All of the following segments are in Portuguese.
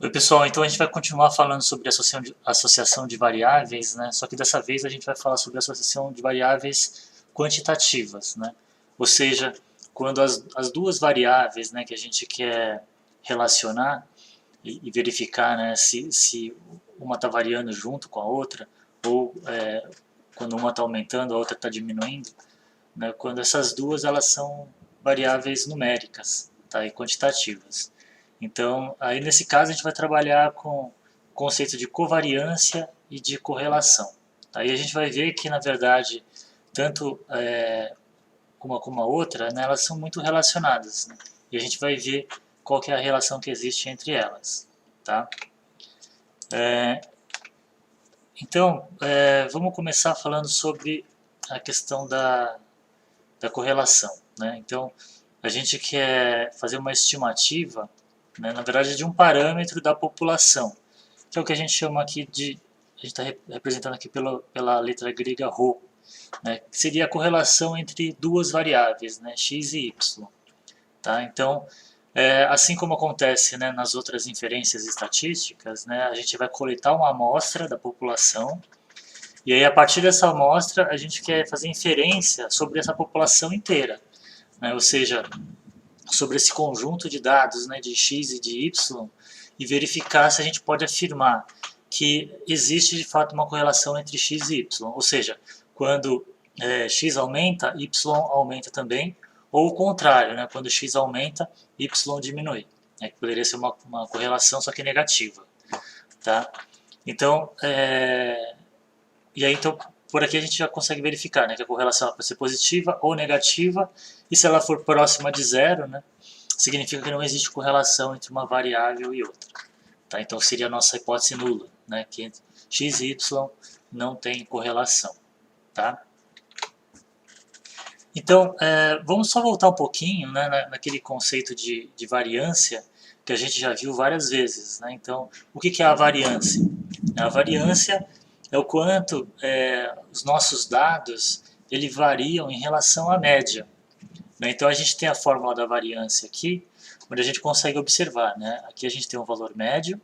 Oi pessoal, então a gente vai continuar falando sobre associação de variáveis, né? Só que dessa vez a gente vai falar sobre associação de variáveis quantitativas, né? Ou seja, quando as duas variáveis, né, que a gente quer relacionar e verificar, né, se uma está variando junto com a outra, ou quando uma está aumentando, a outra está diminuindo, né? Quando essas duas elas são variáveis numéricas, tá? E quantitativas. Então, aí nesse caso a gente vai trabalhar com o conceito de covariância e de correlação. Aí a gente vai ver que, na verdade, tanto uma como a outra, né, elas são muito relacionadas. Né? E a gente vai ver qual que é a relação que existe entre elas. Tá? Então, vamos começar falando sobre a questão da correlação. Né? Então, a gente quer fazer uma estimativa, né, na verdade, de um parâmetro da população, que é o que a gente chama aqui de, a gente está representando aqui pela letra grega ρ, né, que seria a correlação entre duas variáveis, né, x e y. Tá? Então, assim como acontece, né, nas outras inferências estatísticas, né, a gente vai coletar uma amostra da população, e aí a partir dessa amostra a gente quer fazer inferência sobre essa população inteira, né, ou seja, sobre esse conjunto de dados, né, de x e de y, e verificar se a gente pode afirmar que existe de fato uma correlação entre x e y, ou seja, quando x aumenta, y aumenta também, ou o contrário, né, quando x aumenta, y diminui. Né, que poderia ser uma correlação, só que negativa. Tá? Então, e aí, então, por aqui a gente já consegue verificar, né, que a correlação pode ser positiva ou negativa, e se ela for próxima de zero, né, significa que não existe correlação entre uma variável e outra. Tá? Então seria a nossa hipótese nula, né, que entre x e y não tem correlação. Tá? Então, vamos só voltar um pouquinho, né, naquele conceito de variância que a gente já viu várias vezes. Né? Então, o que é a variância? A variância é o quanto os nossos dados ele variam em relação à média. Né? Então, a gente tem a fórmula da variância aqui, onde a gente consegue observar. Né? Aqui a gente tem um valor médio,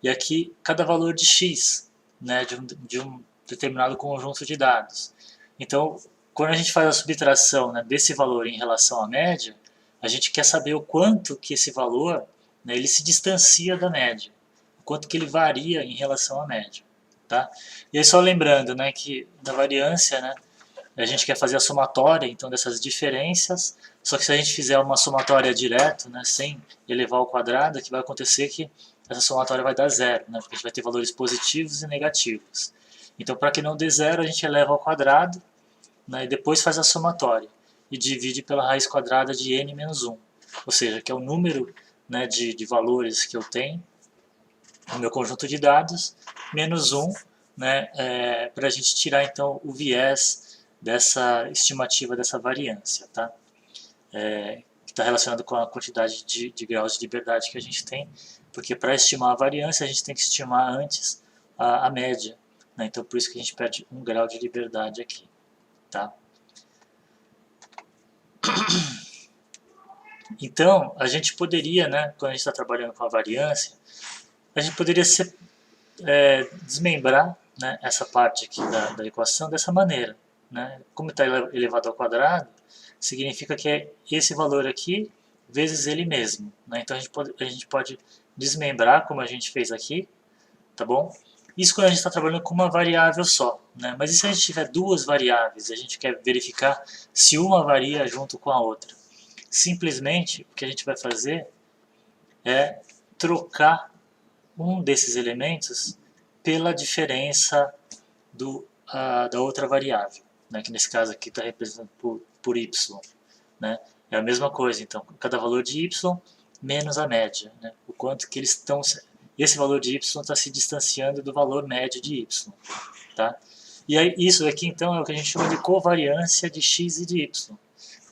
e aqui cada valor de x, né, de um determinado conjunto de dados. Então, quando a gente faz a subtração, né, desse valor em relação à média, a gente quer saber o quanto que esse valor, né, ele se distancia da média, o quanto que ele varia em relação à média. Tá? E aí só lembrando, né, que da variância, né, a gente quer fazer a somatória então dessas diferenças, só que se a gente fizer uma somatória direto, né, sem elevar ao quadrado, o que vai acontecer é que essa somatória vai dar zero, né, porque a gente vai ter valores positivos e negativos. Então, para que não dê zero, a gente eleva ao quadrado, né, e depois faz a somatória e divide pela raiz quadrada de n menos 1, ou seja, que é o número, né, de valores que eu tenho no meu conjunto de dados, menos 1, né, para a gente tirar então o viés dessa estimativa dessa variância, tá? Que está relacionado com a quantidade de graus de liberdade que a gente tem, porque para estimar a variância a gente tem que estimar antes a média, né? Então por isso que a gente perde um grau de liberdade aqui, tá? Então a gente poderia, né, quando a gente está trabalhando com a variância, a gente poderia desmembrar, né, essa parte aqui da equação dessa maneira, né? Como está elevado ao quadrado, significa que é esse valor aqui vezes ele mesmo. Né? Então a gente pode desmembrar, como a gente fez aqui, tá bom? Isso quando a gente está trabalhando com uma variável só. Né? Mas e se a gente tiver duas variáveis e a gente quer verificar se uma varia junto com a outra? Simplesmente o que a gente vai fazer é trocar um desses elementos pela diferença da outra variável, né? Que nesse caso aqui está representado por y. Né? É a mesma coisa, então, cada valor de y menos a média, né? O quanto que eles estão... Esse valor de y está se distanciando do valor médio de y. Tá? E aí, isso aqui, então, é o que a gente chama de covariância de x e de y.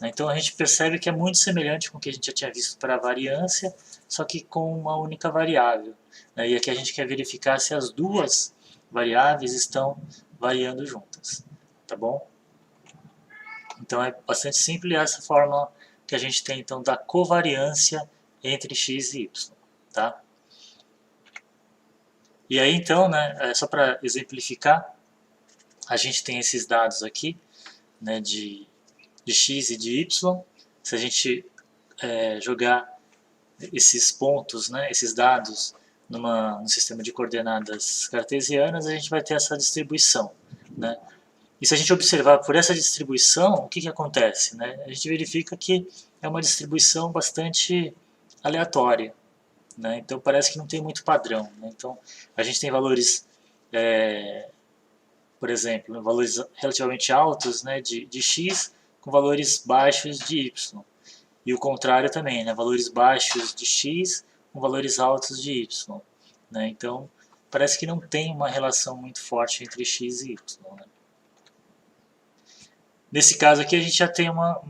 Né? Então, a gente percebe que é muito semelhante com o que a gente já tinha visto para a variância, só que com uma única variável. Né? E aqui a gente quer verificar se as duas variáveis estão variando juntas. Tá bom? Então é bastante simples essa fórmula que a gente tem então da covariância entre x e y, tá? E aí então, né, só para exemplificar, a gente tem esses dados aqui, né, de x e de y. Se a gente jogar esses pontos, né, esses dados no sistema de coordenadas cartesianas, a gente vai ter essa distribuição, né? E se a gente observar por essa distribuição, o que acontece, né? A gente verifica que é uma distribuição bastante aleatória, né? Então parece que não tem muito padrão, né? Então a gente tem valores, por exemplo, valores relativamente altos, né, de x com valores baixos de y. E o contrário também, né? Valores baixos de x com valores altos de y. Né? Então, parece que não tem uma relação muito forte entre x e y. Né? Nesse caso aqui, a gente já tem uma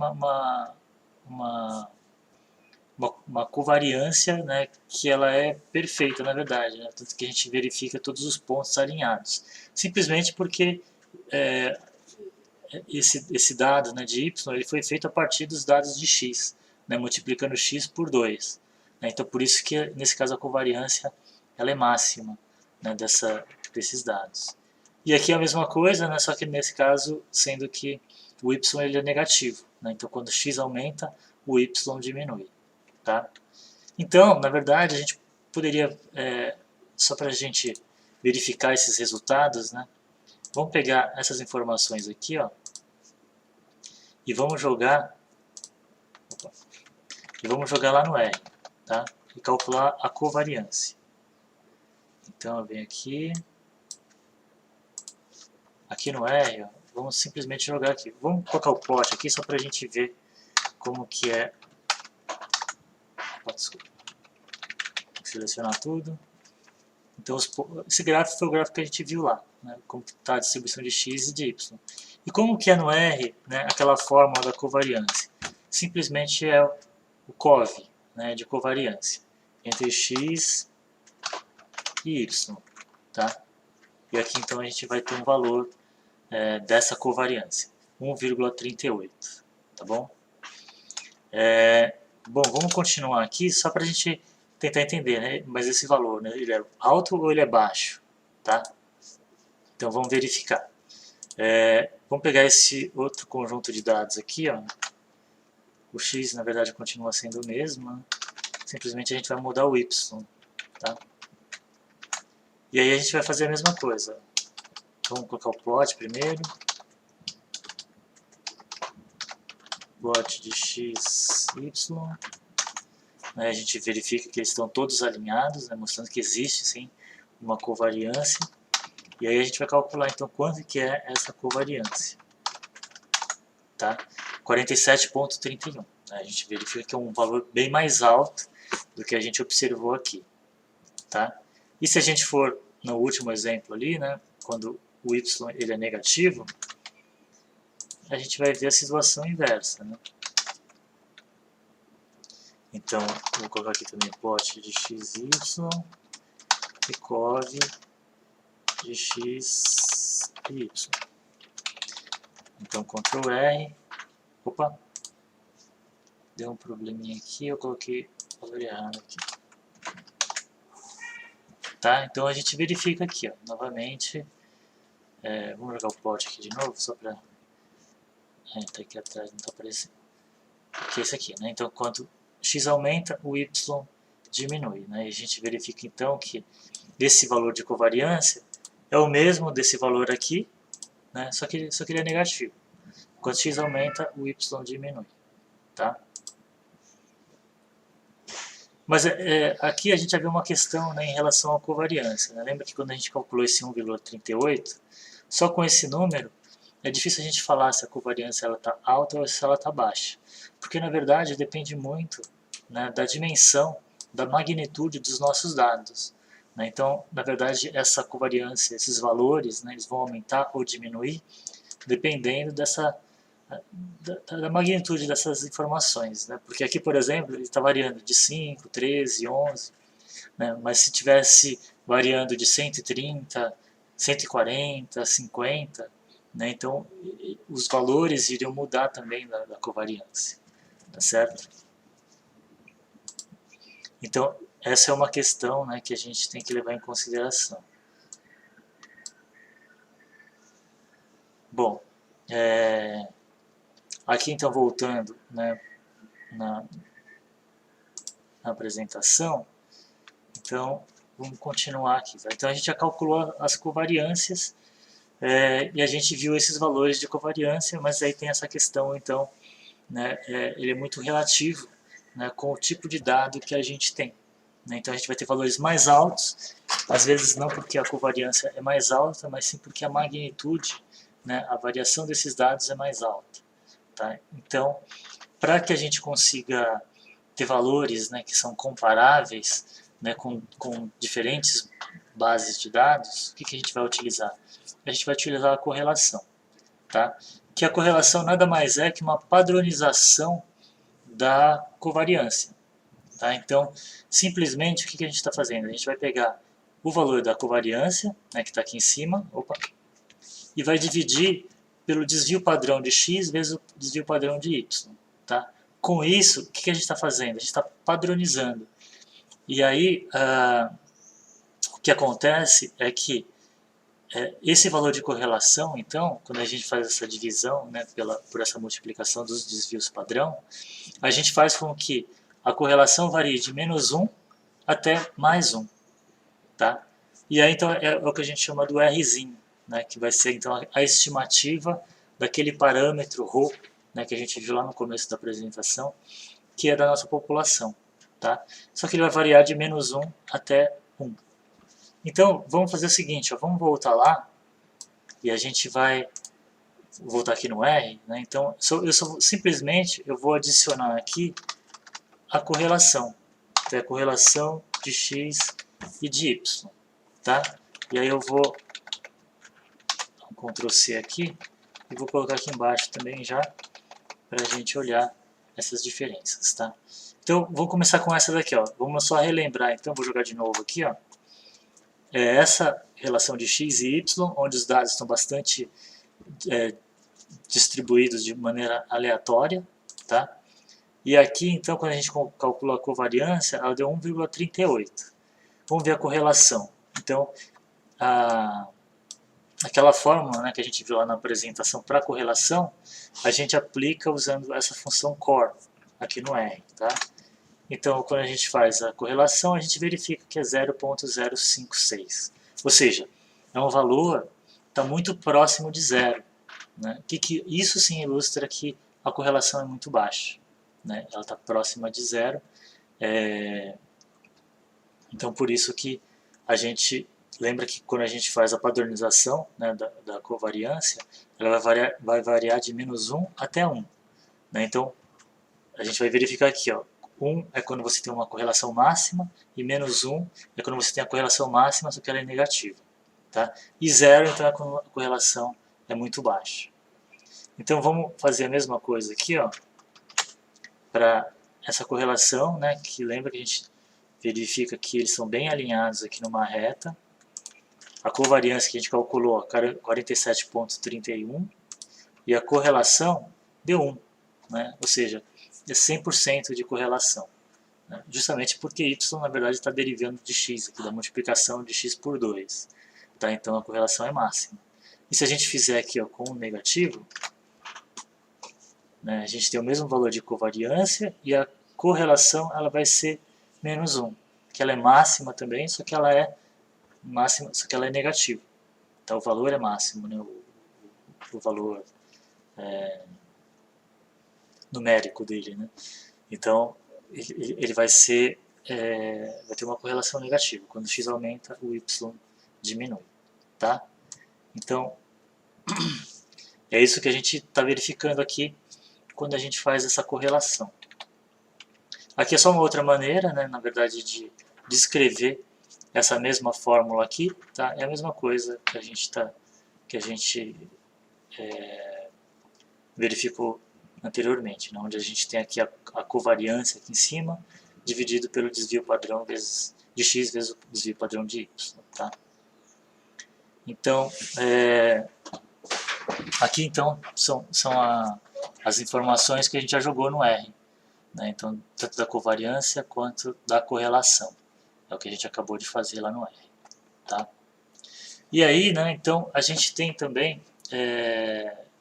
covariância, né, que ela é perfeita, na verdade. Né? Tanto que a gente verifica todos os pontos alinhados. Simplesmente porque esse dado, né, de y ele foi feito a partir dos dados de x, né, multiplicando x por 2. Né, então, por isso que, nesse caso, a covariância ela é máxima, né, desses dados. E aqui é a mesma coisa, né, só que nesse caso, sendo que o y ele é negativo. Né, então, quando x aumenta, o y diminui. Tá? Então, na verdade, a gente poderia, só para a gente verificar esses resultados, né, vamos pegar essas informações aqui, ó, e vamos jogar lá no R, tá? E calcular a covariância. Então eu venho aqui no R, ó, vamos simplesmente jogar aqui. Vamos colocar o plot aqui só para a gente ver como que é. Desculpa. Selecionar tudo. Então esse gráfico foi o gráfico que a gente viu lá, né? Como está a distribuição de x e de y. E como que é no R, né, aquela fórmula da covariância? Simplesmente é o COV, né, de covariância, entre x e y. Tá? E aqui então a gente vai ter um valor dessa covariância, 1,38. Tá bom? Bom, vamos continuar aqui só para a gente tentar entender, né? Mas esse valor, né, ele é alto ou ele é baixo? Tá? Então vamos verificar. Vamos pegar esse outro conjunto de dados aqui, ó. O x na verdade continua sendo o mesmo, né? Simplesmente a gente vai mudar o y, tá? E aí a gente vai fazer a mesma coisa. Vamos colocar o plot primeiro. Plot de x, y. Aí a gente verifica que eles estão todos alinhados, né, mostrando que existe sim uma covariância. E aí a gente vai calcular então quanto que é essa covariância. Tá? 47,31. A gente verifica que é um valor bem mais alto do que a gente observou aqui. Tá? E se a gente for no último exemplo ali, né, quando o y ele é negativo, a gente vai ver a situação inversa. Né? Então, vou colocar aqui também plot de x, y e cov de x e y. Então, Ctrl R. Opa! Deu um probleminha aqui, eu coloquei o valor errado aqui. Tá? Então a gente verifica aqui, ó, novamente. Vamos jogar o plot aqui de novo, só para... tá aqui atrás, não está aparecendo. Aqui é esse aqui, né? Então quando x aumenta, o y diminui. Né? E a gente verifica então que esse valor de covariância é o mesmo desse valor aqui, né? Só que ele é negativo. Quando x aumenta, o y diminui. Tá? Mas aqui a gente já viu uma questão, né, em relação à covariância. Né? Lembra que quando a gente calculou esse 1,38, só com esse número, é difícil a gente falar se a covariância está alta ou se ela está baixa. Porque, na verdade, depende muito, né, da dimensão, da magnitude dos nossos dados. Né? Então, na verdade, essa covariância, esses valores, né, eles vão aumentar ou diminuir, dependendo da magnitude dessas informações, né? Porque aqui, por exemplo, ele está variando de 5, 13, 11, né? Mas se tivesse variando de 130, 140, 50, né? Então os valores iriam mudar também da covariância, tá certo? Então essa é uma questão, né, que a gente tem que levar em consideração. Bom, aqui então voltando, né, na apresentação, então vamos continuar aqui. Tá? Então a gente já calculou as covariâncias e a gente viu esses valores de covariância, mas aí tem essa questão então, né, ele é muito relativo, né, com o tipo de dado que a gente tem. Né? Então a gente vai ter valores mais altos, às vezes não porque a covariância é mais alta, mas sim porque a magnitude, né, a variação desses dados é mais alta. Tá? Então, para que a gente consiga ter valores, né, que são comparáveis, né, com diferentes bases de dados, o que a gente vai utilizar? A gente vai utilizar a correlação. Tá? Que a correlação nada mais é que uma padronização da covariância. Tá? Então, simplesmente, o que a gente está fazendo? A gente vai pegar o valor da covariância, né, que está aqui em cima, e vai dividir pelo desvio padrão de x vezes o desvio padrão de y. Tá? Com isso, o que a gente está fazendo? A gente está padronizando. E aí, o que acontece é que esse valor de correlação, então, quando a gente faz essa divisão, né, por essa multiplicação dos desvios padrão, a gente faz com que a correlação varie de -1 até +1. Tá? E aí, então, é o que a gente chama do Rzinho, né, que vai ser, então, a estimativa daquele parâmetro ρ, né, que a gente viu lá no começo da apresentação, que é da nossa população. Tá? Só que ele vai variar de -1 até 1. Então, vamos fazer o seguinte, ó, vamos voltar lá, e a gente vai voltar aqui no R, né? Então, simplesmente eu vou adicionar aqui a correlação, então, a correlação de x e de y, tá? E aí eu vou dar um Ctrl C aqui, e vou colocar aqui embaixo também já, para a gente olhar essas diferenças, tá? Então, vou começar com essa daqui, ó. Vamos só relembrar, então, vou jogar de novo aqui, ó. É essa relação de x e y, onde os dados estão bastante distribuídos de maneira aleatória, tá? E aqui, então, quando a gente calcula a covariância, ela deu 1,38. Vamos ver a correlação. Então, aquela fórmula, né, que a gente viu lá na apresentação para correlação, a gente aplica usando essa função core aqui no R, tá? Então, quando a gente faz a correlação, a gente verifica que é 0,056. Ou seja, é um valor que está muito próximo de zero. Né? Isso sim ilustra que a correlação é muito baixa. Né? Ela está próxima de zero. Então, por isso que a gente lembra que quando a gente faz a padronização, né, da covariância, ela vai variar de -1 até 1. Né? Então, a gente vai verificar aqui, ó, 1 é quando você tem uma correlação máxima e -1 é quando você tem a correlação máxima, só que ela é negativa. Tá? E 0, então, é quando a correlação é muito baixa. Então, vamos fazer a mesma coisa aqui, ó, para essa correlação, né, que lembra que a gente verifica que eles são bem alinhados aqui numa reta. A covariância que a gente calculou, 47,31, e a correlação deu 1, né? Ou seja, é 100% de correlação. Né? Justamente porque y, na verdade, está derivando de x, aqui, da multiplicação de x por 2. Tá? Então, a correlação é máxima. E se a gente fizer aqui, ó, com um negativo, né, a gente tem o mesmo valor de covariância e a correlação ela vai ser -1, que ela é máxima também, só que ela é negativa. Então, o valor é máximo, né, o valor numérico dele, né? Então, ele vai ter uma correlação negativa. Quando x aumenta, o y diminui, tá? Então, é isso que a gente está verificando aqui quando a gente faz essa correlação. Aqui é só uma outra maneira, né, na verdade, de descrever essa mesma fórmula aqui, tá? É a mesma coisa que a gente verificou anteriormente, né? Onde a gente tem aqui a covariância aqui em cima, dividido pelo desvio padrão de x vezes o desvio padrão de y. Tá? Então, aqui então são as informações que a gente já jogou no R. Né? Então, tanto da covariância quanto da correlação. É o que a gente acabou de fazer lá no R. Tá? E aí, né, então, a gente tem também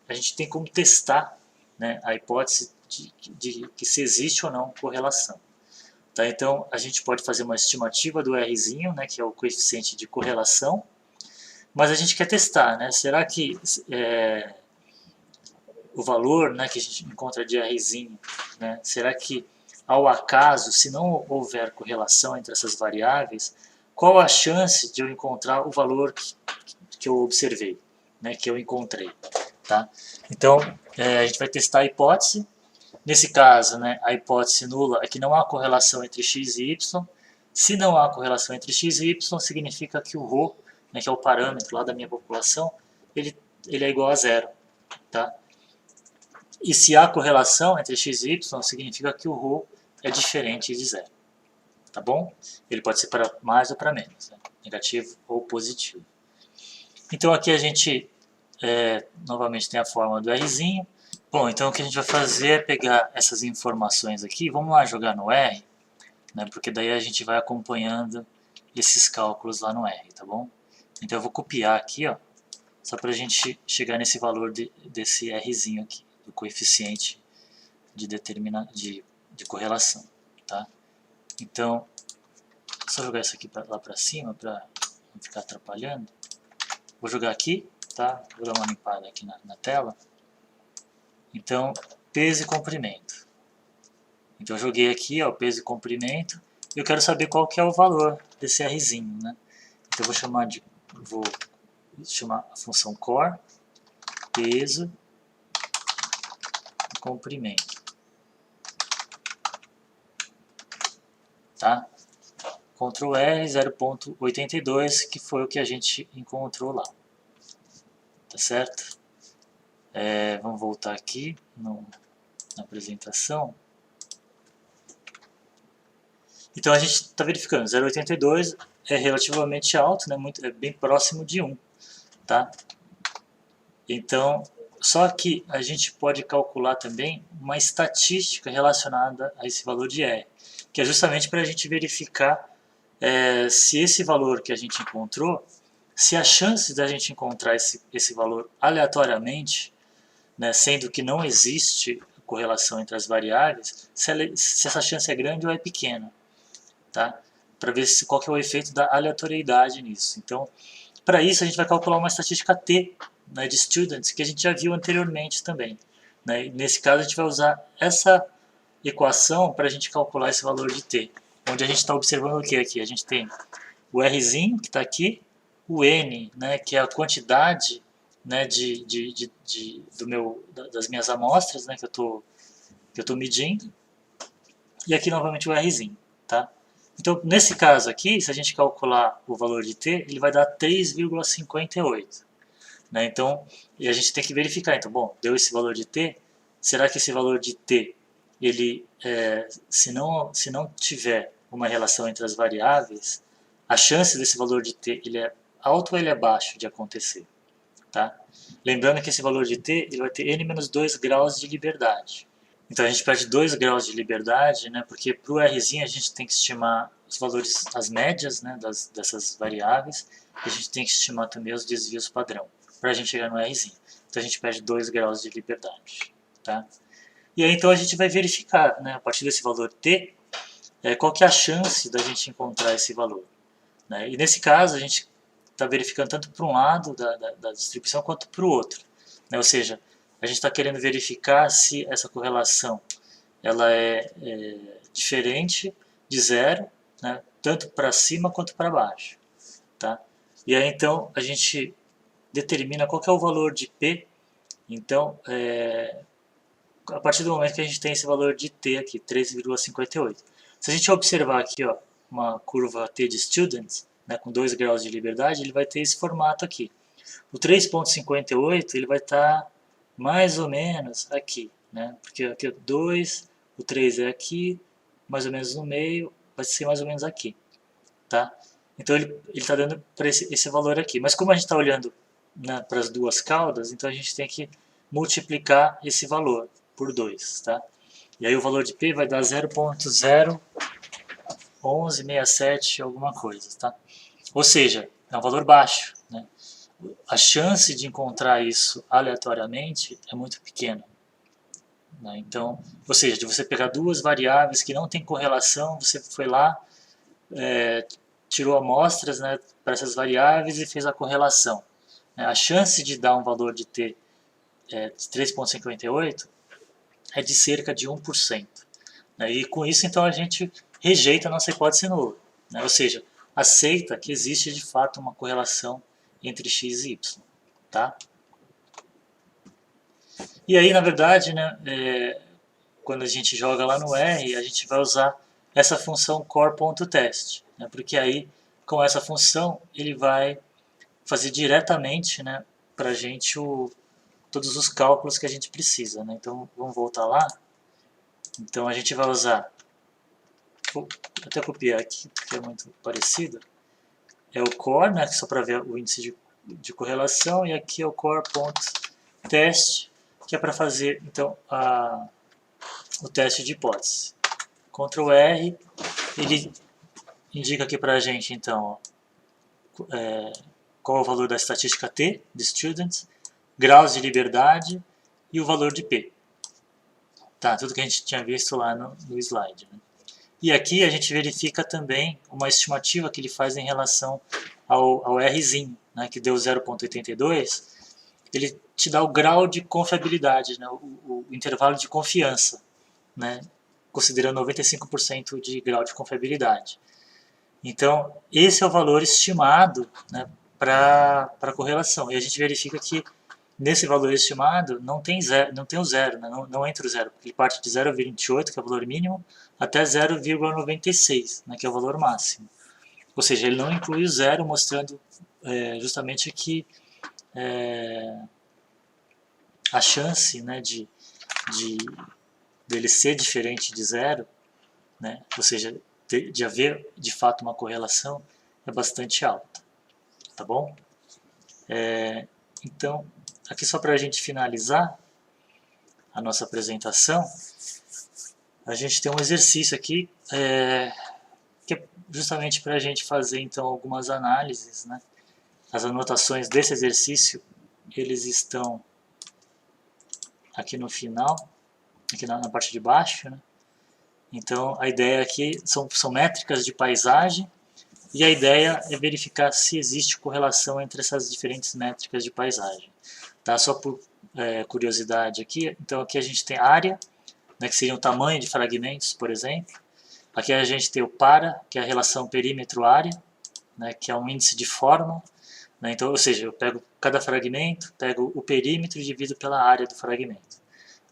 a gente tem como testar, né, a hipótese de que se existe ou não correlação. Tá? Então, a gente pode fazer uma estimativa do Rzinho, né, que é o coeficiente de correlação, mas a gente quer testar, né, será que o valor, né, que a gente encontra de Rzinho, né, será que ao acaso, se não houver correlação entre essas variáveis, qual a chance de eu encontrar o valor que eu observei, né, que eu encontrei? Tá? Então, a gente vai testar a hipótese. Nesse caso, né, a hipótese nula é que não há correlação entre x e y. Se não há correlação entre x e y, significa que o ρ, né, que é o parâmetro lá da minha população, ele é igual a zero. Tá? E se há correlação entre x e y, significa que o ρ é diferente de zero. Tá bom? Ele pode ser para mais ou para menos, né? Negativo ou positivo. Então aqui a gente novamente tem a fórmula do Rzinho. Bom, então o que a gente vai fazer é pegar essas informações aqui, vamos lá jogar no R, né, porque daí a gente vai acompanhando esses cálculos lá no R, tá bom? Então eu vou copiar aqui, ó, só para a gente chegar nesse valor desse Rzinho aqui, do coeficiente de correlação, tá? Então, só jogar isso aqui lá para cima, para não ficar atrapalhando. Vou jogar aqui, tá? Vou dar uma limpada aqui na tela. Então, peso e comprimento. Então, eu joguei aqui, ó, peso e comprimento. E eu quero saber qual que é o valor desse Rzinho, né? Então, vou chamar a função core, peso e comprimento. Tá? Ctrl R 0.82, que foi o que a gente encontrou lá. Tá certo? Vamos voltar aqui na apresentação. Então a gente está verificando, 0,82 é relativamente alto, né? É bem próximo de 1. Tá? Então, só que a gente pode calcular também uma estatística relacionada a esse valor de R, que é justamente para a gente verificar se esse valor que a gente encontrou, se a chance da gente encontrar esse valor aleatoriamente, né, sendo que não existe correlação entre as variáveis, se essa chance é grande ou é pequena, tá? Para ver qual que é o efeito da aleatoriedade nisso. Então, para isso a gente vai calcular uma estatística T, né, de students, que a gente já viu anteriormente também. Né? Nesse caso a gente vai usar essa equação para a gente calcular esse valor de T, onde a gente está observando o que aqui? A gente tem o Rzinho, que está aqui, o N, né, que é a quantidade, né, das minhas amostras, né, que eu estou medindo, e aqui novamente o Rzinho. Tá? Então, nesse caso aqui, se a gente calcular o valor de T, ele vai dar 3,58. Né? Então, e a gente tem que verificar. Então, bom, deu esse valor de T, será que esse valor de T, ele, se não tiver uma relação entre as variáveis, a chance desse valor de T, ele é alto ou ele é baixo de acontecer? Tá? Lembrando que esse valor de T, ele vai ter n-2 graus de liberdade. Então a gente perde 2 graus de liberdade, né, porque para o Rzinho a gente tem que estimar os valores, as médias, né, dessas variáveis, e a gente tem que estimar também os desvios padrão, para a gente chegar no Rzinho. Então a gente perde 2 graus de liberdade. Tá? E aí então a gente vai verificar, né, a partir desse valor T, qual que é a chance da gente encontrar esse valor. Né? E nesse caso a gente está verificando tanto para um lado da distribuição quanto para o outro. Né? Ou seja, a gente está querendo verificar se essa correlação ela é diferente de zero, né, tanto para cima quanto para baixo. Tá? E aí então a gente determina qual que é o valor de P. Então, a partir do momento que a gente tem esse valor de T aqui, 3,58. Se a gente observar aqui, ó, uma curva T de students, né, com 2 graus de liberdade, ele vai ter esse formato aqui. O 3,58 ele vai estar mais ou menos aqui, né? Porque aqui é 2, o 3 é aqui, mais ou menos no meio, vai ser mais ou menos aqui, tá? Então ele está dando para esse valor aqui. Mas como a gente está olhando, né, para as duas caudas, então a gente tem que multiplicar esse valor por 2, tá? E aí o valor de P vai dar 0,01167 alguma coisa, tá? Ou seja, é um valor baixo, né? a chance de encontrar isso aleatoriamente é muito pequena, né? Então, ou seja, de você pegar duas variáveis que não têm correlação, você foi lá, tirou amostras, né, para essas variáveis e fez a correlação. A chance de dar um valor de t 3,58 é de cerca de 1%. Né? E com isso, então, a gente rejeita a nossa hipótese nula. Né? Ou seja, aceita que existe de fato uma correlação entre x e y. Tá? E aí, na verdade, né, quando a gente joga lá no R, a gente vai usar essa função core.test, né, porque aí, com essa função, ele vai fazer diretamente, né, para a gente todos os cálculos que a gente precisa. Né? Então, vamos voltar lá. Então, a gente vai usar, vou até copiar aqui, porque é muito parecido, é o core, né, só para ver o índice de correlação, e aqui é o core.test, que é para fazer então o teste de hipótese. Ctrl R, ele indica aqui para a gente então qual é o valor da estatística T, de students, graus de liberdade e o valor de P. Tá, tudo que a gente tinha visto lá no slide. Né? E aqui a gente verifica também uma estimativa que ele faz em relação ao Rzinho, né, que deu 0,82. Ele te dá o grau de confiabilidade, né, o intervalo de confiança, né, considerando 95% de grau de confiabilidade. Então, esse é o valor estimado, né, para a correlação. E a gente verifica que nesse valor estimado não tem o zero, né, não entra o zero, porque ele parte de 0,28, que é o valor mínimo, até 0,96, né, que é o valor máximo. Ou seja, ele não inclui o zero, mostrando justamente que a chance, né, dele ser diferente de zero, né, ou seja, de haver de fato uma correlação, é bastante alta. Tá bom? Então, aqui só para a gente finalizar a nossa apresentação, a gente tem um exercício aqui que é justamente para a gente fazer então algumas análises. Né? As anotações desse exercício, eles estão aqui no final, aqui na parte de baixo. Né? Então, a ideia aqui são métricas de paisagem, e a ideia é verificar se existe correlação entre essas diferentes métricas de paisagem. Tá? Só por curiosidade aqui, então aqui a gente tem área, né, que seria o tamanho de fragmentos, por exemplo. Aqui a gente tem o para, que é a relação perímetro-área, né, que é um índice de forma. Né, então, ou seja, eu pego cada fragmento, pego o perímetro e divido pela área do fragmento.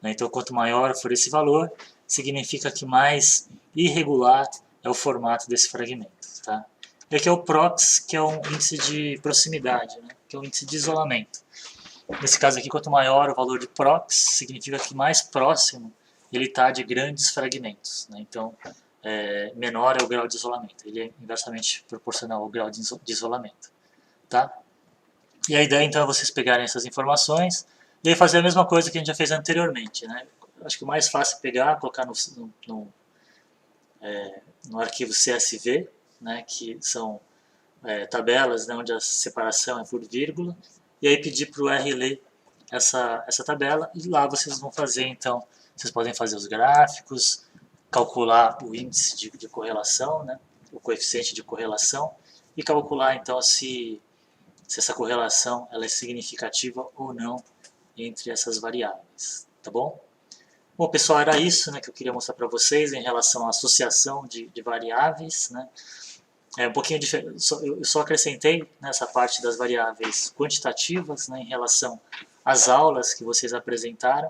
Né, então, quanto maior for esse valor, significa que mais irregular é o formato desse fragmento. Tá? E aqui é o prox, que é um índice de proximidade, né, que é um índice de isolamento. Nesse caso aqui, quanto maior o valor de prox, significa que mais próximo ele está de grandes fragmentos. Né? Então, menor é o grau de isolamento. Ele é inversamente proporcional ao grau de isolamento. Tá? E a ideia, então, é vocês pegarem essas informações e fazer a mesma coisa que a gente já fez anteriormente. Né? Acho que o mais fácil é pegar, colocar no arquivo CSV, né, que são tabelas, né, onde a separação é por vírgula, e aí pedir para o R ler essa tabela, e lá vocês vão fazer, então, vocês podem fazer os gráficos, calcular o índice de correlação, né, o coeficiente de correlação, e calcular, então, se essa correlação ela é significativa ou não entre essas variáveis, tá bom? Bom, pessoal, era isso, né, que eu queria mostrar para vocês em relação à associação de variáveis, né. Um pouquinho diferente, eu só acrescentei nessa parte das variáveis quantitativas, né, em relação às aulas que vocês apresentaram,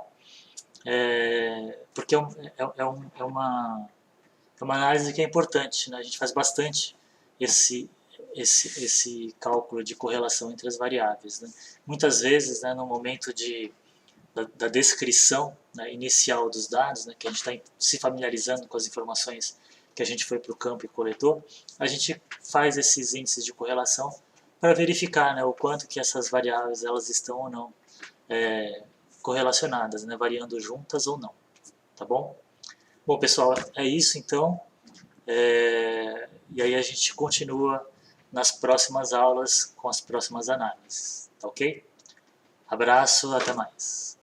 porque é uma análise que é importante, né? A gente faz bastante esse cálculo de correlação entre as variáveis. Né? Muitas vezes, né, no momento da descrição, né, inicial dos dados, né, que a gente está se familiarizando com as informações que a gente foi para o campo e coletou, a gente faz esses índices de correlação para verificar, né, o quanto que essas variáveis elas estão ou não correlacionadas, né, variando juntas ou não. Tá bom? Bom, pessoal, é isso então. E aí a gente continua nas próximas aulas com as próximas análises. tá ok? Abraço, até mais.